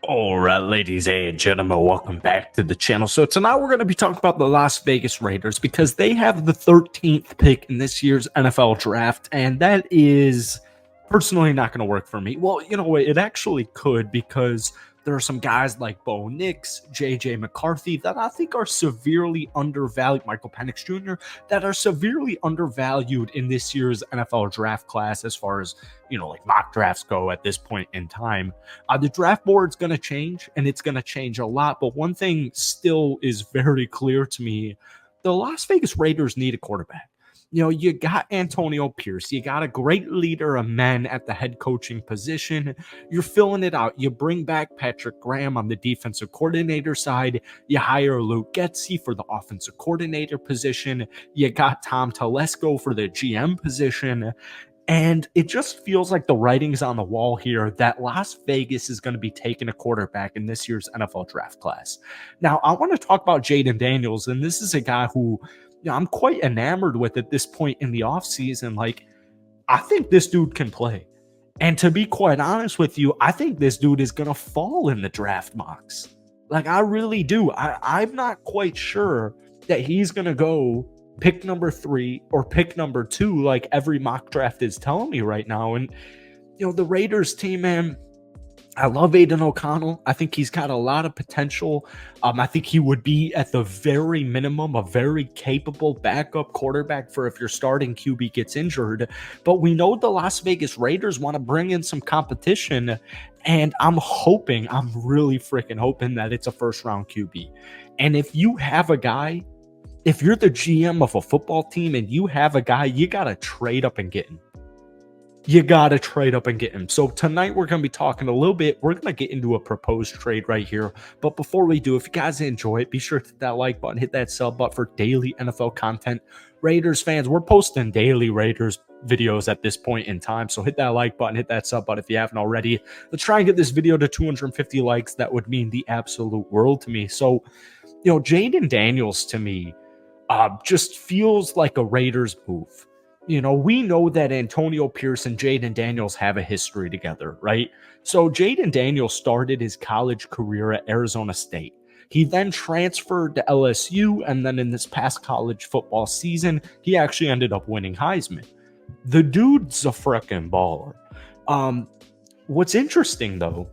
All right, ladies and gentlemen, welcome back to the channel. So tonight we're going to be talking about the Las Vegas Raiders because they have the 13th pick in this year's NFL draft, and that is personally not going to work for me. Well, you know what? It actually could, because there are some guys like Bo Nix, J.J. McCarthy that I think are severely undervalued, Michael Penix Jr., that are severely undervalued in this year's NFL draft class as far as, like mock drafts go at this point in time. The draft board's going to change, and it's going to change a lot. But one thing still is very clear to me. The Las Vegas Raiders need a quarterback. You got Antonio Pierce. You got a great leader of men at the head coaching position. You're filling it out. You bring back Patrick Graham on the defensive coordinator side. You hire Luke Getsy for the offensive coordinator position. You got Tom Telesco for the GM position. And it just feels like the writing's on the wall here that Las Vegas is going to be taking a quarterback in this year's NFL draft class. Now, I want to talk about Jayden Daniels, and this is a guy who I'm quite enamored with at this point in the offseason. Like, I think this dude can play. And to be quite honest with you, I think this dude is going to fall in the draft mocks. Like, I really do. I'm not quite sure that he's going to go pick number 3 or pick number 2 like every mock draft is telling me right now. And, the Raiders team, man, I love Aiden O'Connell. I think he's got a lot of potential. I think he would be, at the very minimum, a very capable backup quarterback for if your starting QB gets injured. But we know the Las Vegas Raiders want to bring in some competition, and I'm really freaking hoping that it's a first-round QB. And if you have a guy, if you're the GM of a football team and you have a guy, you got to trade up and get him. So tonight we're going to be talking a little bit. We're going to get into a proposed trade right here. But before we do, if you guys enjoy it, be sure to hit that like button, hit that sub button for daily NFL content. Raiders fans, we're posting daily Raiders videos at this point in time. So hit that like button, hit that sub button if you haven't already. Let's try and get this video to 250 likes. That would mean the absolute world to me. So, Jayden Daniels to me just feels like a Raiders move. We know that Antonio Pierce and Jayden Daniels have a history together, right? So Jayden Daniels started his college career at Arizona State. He then transferred to LSU, and then in this past college football season, he actually ended up winning Heisman. The dude's a frickin' baller. What's interesting, though,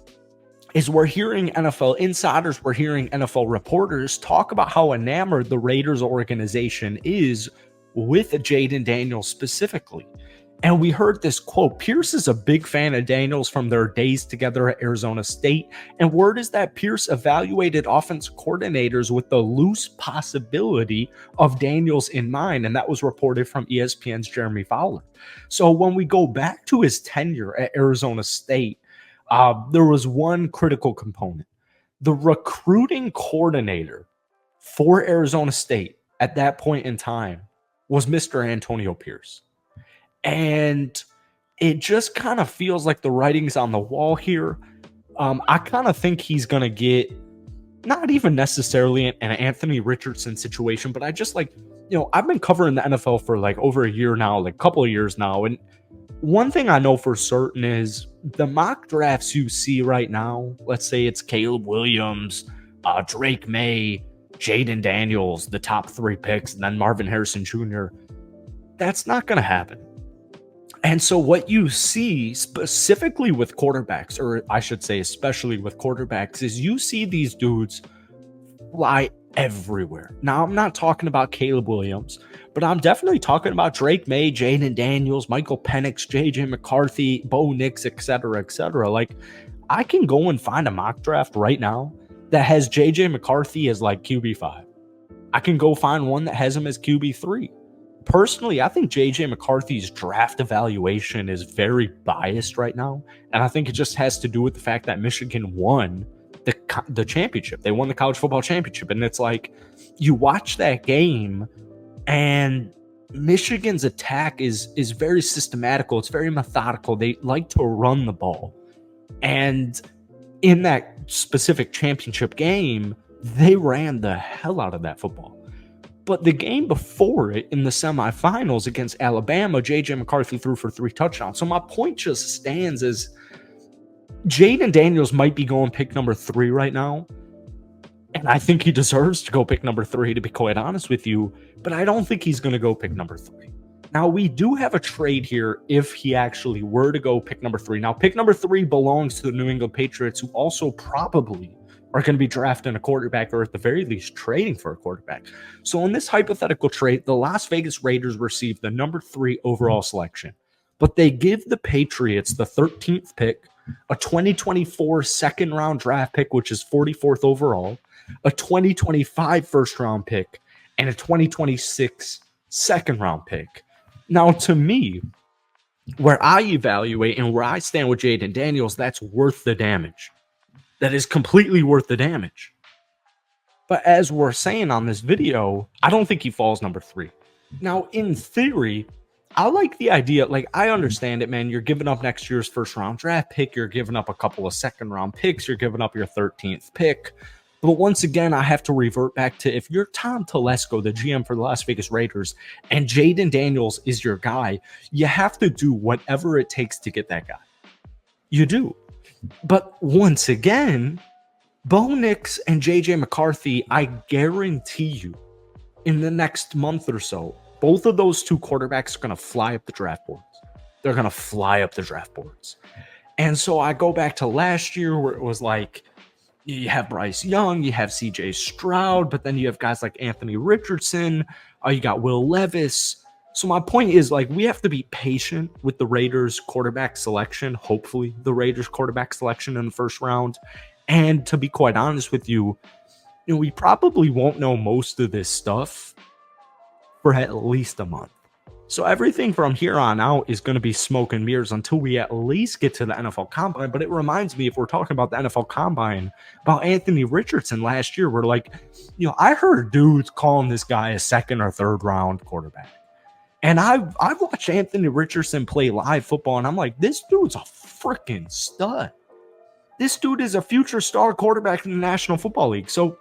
is we're hearing NFL insiders, we're hearing NFL reporters talk about how enamored the Raiders organization is with Jayden Daniels specifically. And we heard this quote: Pierce is a big fan of Daniels from their days together at Arizona State. And word is that Pierce evaluated offensive coordinators with the loose possibility of Daniels in mind. And that was reported from ESPN's Jeremy Fowler. So when we go back to his tenure at Arizona State, there was one critical component. The recruiting coordinator for Arizona State at that point in time was Mr. Antonio Pierce. And it just kind of feels like the writing's on the wall here. I kind of think he's going to get not even necessarily an Anthony Richardson situation, but I just I've been covering the NFL for over a year now, a couple of years now. And one thing I know for certain is the mock drafts you see right now, let's say it's Caleb Williams, Drake May, Jayden Daniels, the top 3 picks, and then Marvin Harrison Jr., that's not going to happen. And so what you see specifically with quarterbacks, or I should say especially with quarterbacks, is you see these dudes fly everywhere. Now, I'm not talking about Caleb Williams, but I'm definitely talking about Drake May, Jayden Daniels, Michael Penix, J.J. McCarthy, Bo Nix, etc., etc. I can go and find a mock draft right now that has J.J. McCarthy as QB5. I can go find one that has him as QB3. Personally, I think J.J. McCarthy's draft evaluation is very biased right now, and I think it just has to do with the fact that Michigan won the championship. They won the college football championship, and it's you watch that game, and Michigan's attack is very systematical. It's very methodical. They like to run the ball, and in that specific championship game, they ran the hell out of that football. But the game before it, in the semifinals against Alabama, J.J. McCarthy threw for 3 touchdowns. So my point just stands as Jayden Daniels might be going pick number 3 right now, and I think he deserves to go pick number 3, to be quite honest with you, but I don't think he's going to go pick number 3. Now, we do have a trade here if he actually were to go pick number 3. Now, pick number 3 belongs to the New England Patriots, who also probably are going to be drafting a quarterback, or at the very least trading for a quarterback. So in this hypothetical trade, the Las Vegas Raiders received the number 3 overall selection, but they give the Patriots the 13th pick, a 2024 second round draft pick, which is 44th overall, a 2025 first round pick, and a 2026 second round pick. Now, to me, where I evaluate and where I stand with Jayden Daniels, that's worth the damage. That is completely worth the damage. But as we're saying on this video, I don't think he falls number 3. Now, in theory, I like the idea. Like, I understand it, man. You're giving up next year's first round draft pick. You're giving up a couple of second round picks. You're giving up your 13th pick. But once again, I have to revert back to, if you're Tom Telesco, the GM for the Las Vegas Raiders, and Jayden Daniels is your guy, you have to do whatever it takes to get that guy. You do. But once again, Bo Nix and JJ McCarthy, I guarantee you, in the next month or so, both of those two quarterbacks are going to fly up the draft boards. They're going to fly up the draft boards. And so I go back to last year where it was like, you have Bryce Young, you have CJ Stroud, but then you have guys like Anthony Richardson, you got Will Levis. So my point is, like, we have to be patient with the Raiders quarterback selection, hopefully the Raiders quarterback selection in the first round. And to be quite honest with you, we probably won't know most of this stuff for at least a month. So everything from here on out is going to be smoke and mirrors until we at least get to the NFL Combine. But it reminds me, if we're talking about the NFL Combine, about Anthony Richardson last year, where, like, I heard dudes calling this guy a second or third round quarterback. And I've watched Anthony Richardson play live football, and I'm like, this dude's a freaking stud. This dude is a future star quarterback in the National Football League. So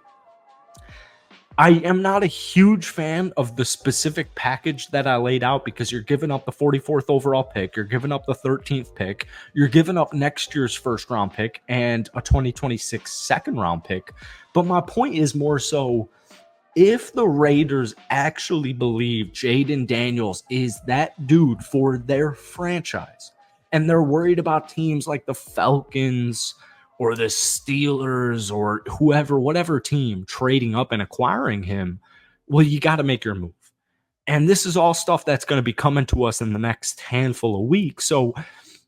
I am not a huge fan of the specific package that I laid out, because you're giving up the 44th overall pick, you're giving up the 13th pick, you're giving up next year's first round pick and a 2026 second round pick. But my point is more so, if the Raiders actually believe Jayden Daniels is that dude for their franchise, and they're worried about teams like the Falcons or the Steelers or whoever, whatever team trading up and acquiring him, well, you got to make your move. And this is all stuff that's going to be coming to us in the next handful of weeks. So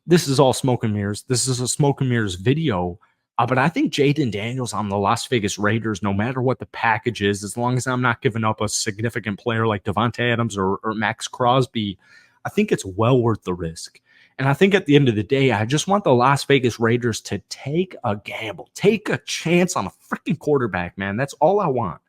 this is all smoke and mirrors. This is a smoke and mirrors video. But I think Jayden Daniels on the Las Vegas Raiders, no matter what the package is, as long as I'm not giving up a significant player like Devontae Adams or Max Crosby, I think it's well worth the risk. And I think at the end of the day, I just want the Las Vegas Raiders to take a gamble, take a chance on a freaking quarterback, man. That's all I want.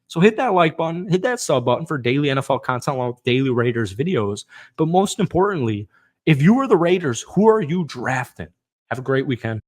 So hit that like button, hit that sub button for daily NFL content along with daily Raiders videos. But most importantly, if you are the Raiders, who are you drafting? Have a great weekend.